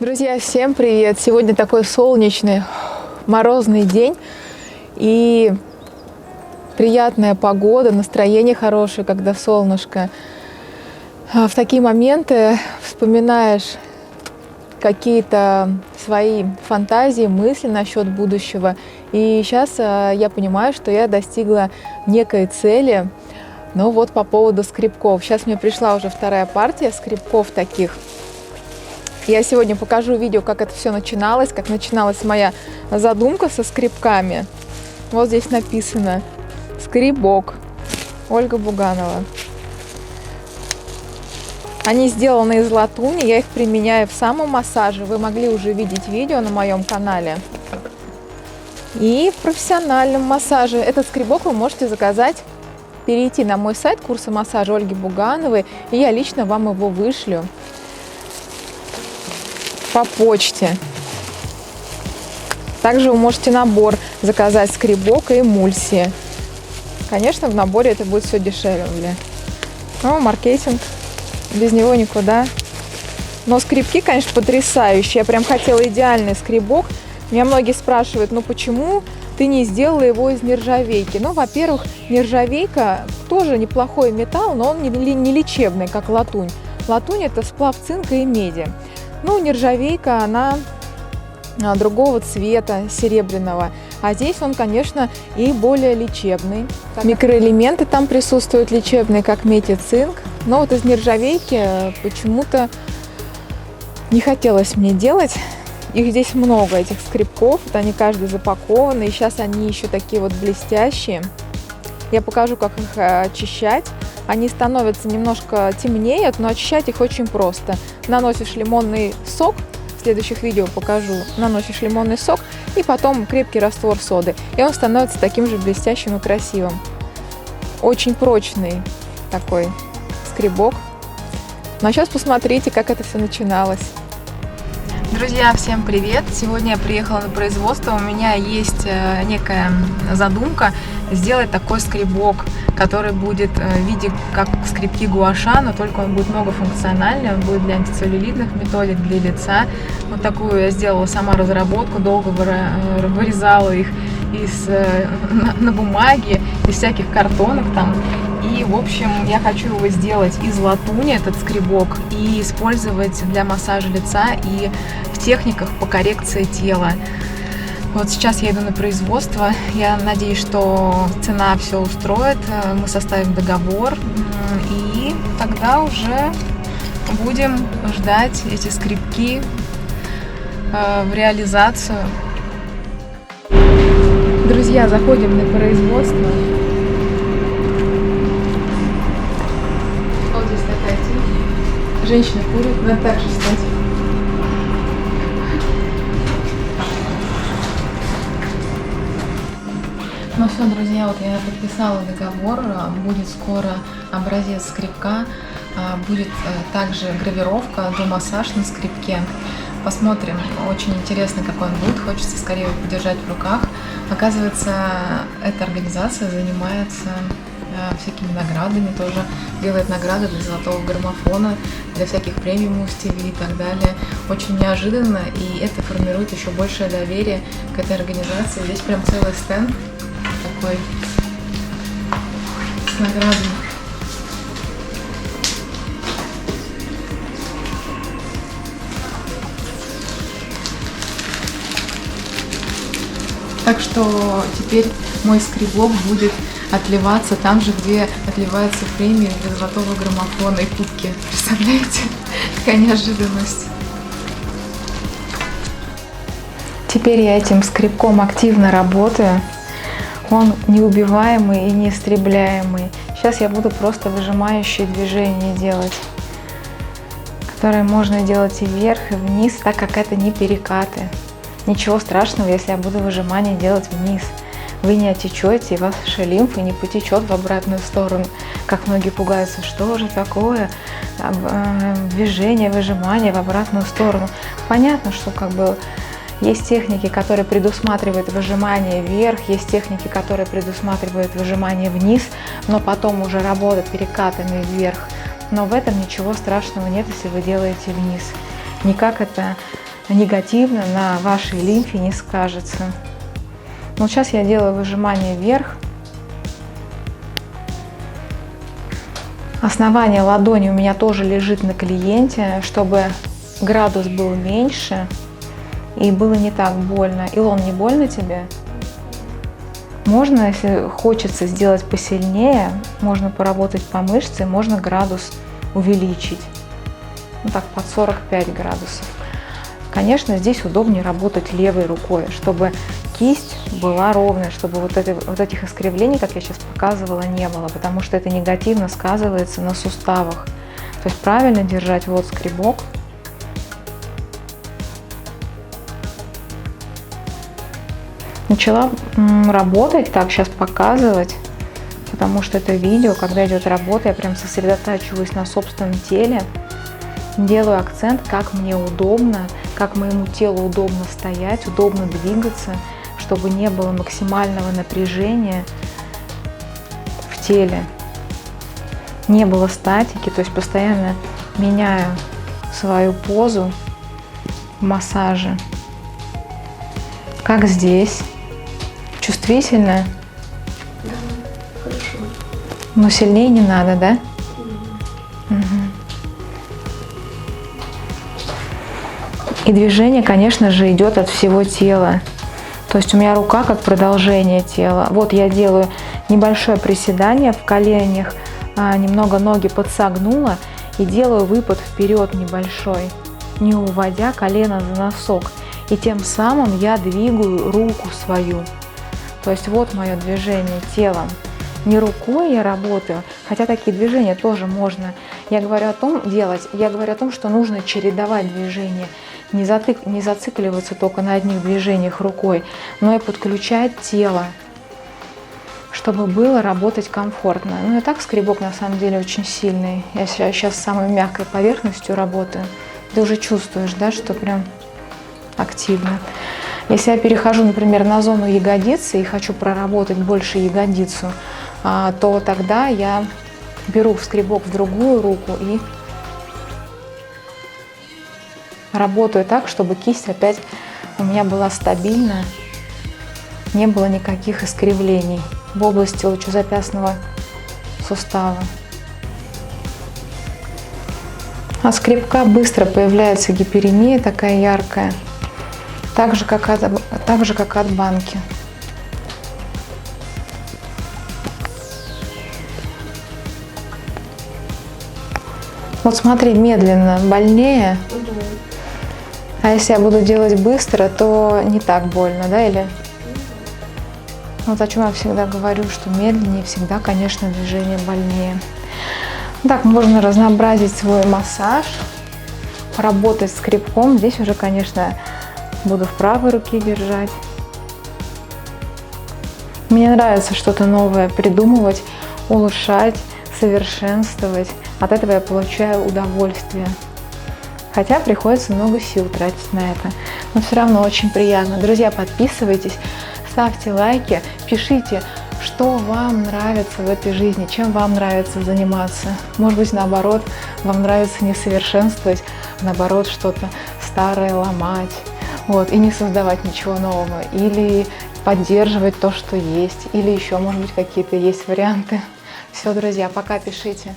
Друзья, всем привет! Сегодня такой солнечный, морозный день и приятная погода, настроение хорошее, когда солнышко. В такие моменты вспоминаешь какие-то свои фантазии, мысли насчет будущего. И сейчас я понимаю, что я достигла некой цели. Ну вот по поводу скребков. Сейчас мне пришла уже вторая партия скребков таких. Я сегодня покажу видео, как это все начиналось, как начиналась моя задумка со скребками. Вот здесь написано «Скребок», Ольга Буганова. Они сделаны из латуни, я их применяю в самомассаже. Вы могли уже видеть видео на моем канале. И в профессиональном массаже. Этот скребок вы можете заказать, перейти на мой сайт курса массажа Ольги Бугановой, и я лично вам его вышлю по почте. Также вы можете набор заказать скребок и эмульсии. Конечно, в наборе это будет все дешевле. Но маркетинг, без него никуда. Но скребки, конечно, потрясающие. Я прям хотела идеальный скребок. Меня многие спрашивают, ну почему ты не сделала его из нержавейки? Ну, во-первых, нержавейка тоже неплохой металл, но он не лечебный, как латунь. Латунь – это сплав цинка и меди. Ну, нержавейка, она другого цвета, серебряного. А здесь он, конечно, и более лечебный. Микроэлементы там присутствуют лечебные, как медь и цинк. Но вот из нержавейки почему-то не хотелось мне делать. Их здесь много, этих скребков. Вот они каждый запакованы. И сейчас они еще такие вот блестящие. Я покажу, как их очищать. Они становятся немножко темнеют, но очищать их очень просто. Наносишь лимонный сок, в следующих видео покажу, наносишь лимонный сок и потом крепкий раствор соды. И он становится таким же блестящим и красивым. Очень прочный такой скребок. Ну а сейчас посмотрите, как это все начиналось. Друзья, всем привет! Сегодня я приехала на производство. У меня есть некая задумка сделать такой скребок, который будет в виде как скребки гуаша, но только он будет многофункциональный, он будет для антицеллюлитных методик, для лица. Вот такую я сделала сама разработку, долго вырезала их на бумаге, из всяких картонок там. И, в общем, я хочу его сделать из латуни, этот скребок, и использовать для массажа лица и в техниках по коррекции тела. Вот сейчас я иду на производство. Я надеюсь, что цена все устроит. Мы составим договор, и тогда уже будем ждать эти скребки в реализацию. Друзья, заходим на производство. Женщина курит, надо так же встать. Ну все, друзья, вот я подписала договор, будет скоро образец скребка, будет также гравировка до массаж на скребке. Посмотрим, очень интересно, какой он будет, хочется скорее его подержать в руках. Оказывается, эта организация занимается всякими наградами, тоже делает награды для золотого граммофона, для всяких премиум ТВ и так далее. Очень неожиданно, и это формирует еще большее доверие к этой организации. Здесь прям целый стенд такой с наградами. Так что теперь мой скребок будет отливаться там же, где отливается премия для золотого граммофона и кубки. Представляете? Какая неожиданность. Теперь я этим скребком активно работаю. Он неубиваемый и неистребляемый. Сейчас я буду просто выжимающие движения делать, которые можно делать и вверх, и вниз, так как это не перекаты. Ничего страшного, если я буду выжимание делать вниз. Вы не отечете, и ваша лимфа не потечет в обратную сторону. Как многие пугаются, что же такое движение, выжимание в обратную сторону. Понятно, что есть техники, которые предусматривают выжимание вверх, есть техники, которые предусматривают выжимание вниз, но потом уже работа перекатами вверх. Но в этом ничего страшного нет, если вы делаете вниз. Не как это негативно на вашей лимфе не скажется. Вот сейчас я делаю выжимание вверх. Основание ладони у меня тоже лежит на клиенте, чтобы градус был меньше и было не так больно. Илон, не больно тебе? Можно, если хочется сделать посильнее, можно поработать по мышце, можно градус увеличить. Ну так, под 45 градусов. Конечно, здесь удобнее работать левой рукой, чтобы кисть была ровная, чтобы вот этих искривлений, как я сейчас показывала, не было, потому что это негативно сказывается на суставах. То есть правильно держать вот скребок. Начала работать, так сейчас показывать, потому что это видео, когда идет работа, я прям сосредотачиваюсь на собственном теле, делаю акцент, как мне удобно, как моему телу удобно стоять, удобно двигаться, чтобы не было максимального напряжения в теле, не было статики, то есть постоянно меняю свою позу в массаже. Как здесь? Чувствительно? Да, хорошо. Но сильнее не надо, да? Угу. И движение, конечно же, идет от всего тела. То есть у меня рука как продолжение тела. Вот я делаю небольшое приседание в коленях, немного ноги подсогнула и делаю выпад вперед небольшой, не уводя колено за носок. И тем самым я двигаю руку свою. То есть вот мое движение телом. Не рукой я работаю, хотя такие движения тоже можно. Я говорю о том, что нужно чередовать движения. Не зацикливаться только на одних движениях рукой, но и подключать тело, чтобы было работать комфортно. Ну и так скребок на самом деле очень сильный. Я сейчас с самой мягкой поверхностью работаю. Ты уже чувствуешь, да, что прям активно. Если я перехожу, например, на зону ягодицы и хочу проработать больше ягодицу, то тогда я беру скребок в другую руку и работаю так, чтобы кисть опять у меня была стабильна, не было никаких искривлений в области лучезапястного сустава. От скребка быстро появляется гиперемия такая яркая, так же, как от банки. Вот смотри, медленно больнее. А если я буду делать быстро, то не так больно, да, или? Вот о чем я всегда говорю, что медленнее всегда, конечно, движение больнее. Так, можно разнообразить свой массаж, работать скребком. Здесь уже, конечно, буду в правой руке держать. Мне нравится что-то новое придумывать, улучшать, совершенствовать. От этого я получаю удовольствие. Хотя приходится много сил тратить на это. Но все равно очень приятно. Друзья, подписывайтесь, ставьте лайки, пишите, что вам нравится в этой жизни, чем вам нравится заниматься. Может быть, наоборот, вам нравится не совершенствовать, а наоборот, что-то старое ломать. Вот, и не создавать ничего нового. Или поддерживать то, что есть. Или еще, может быть, какие-то есть варианты. Все, друзья, пока, пишите.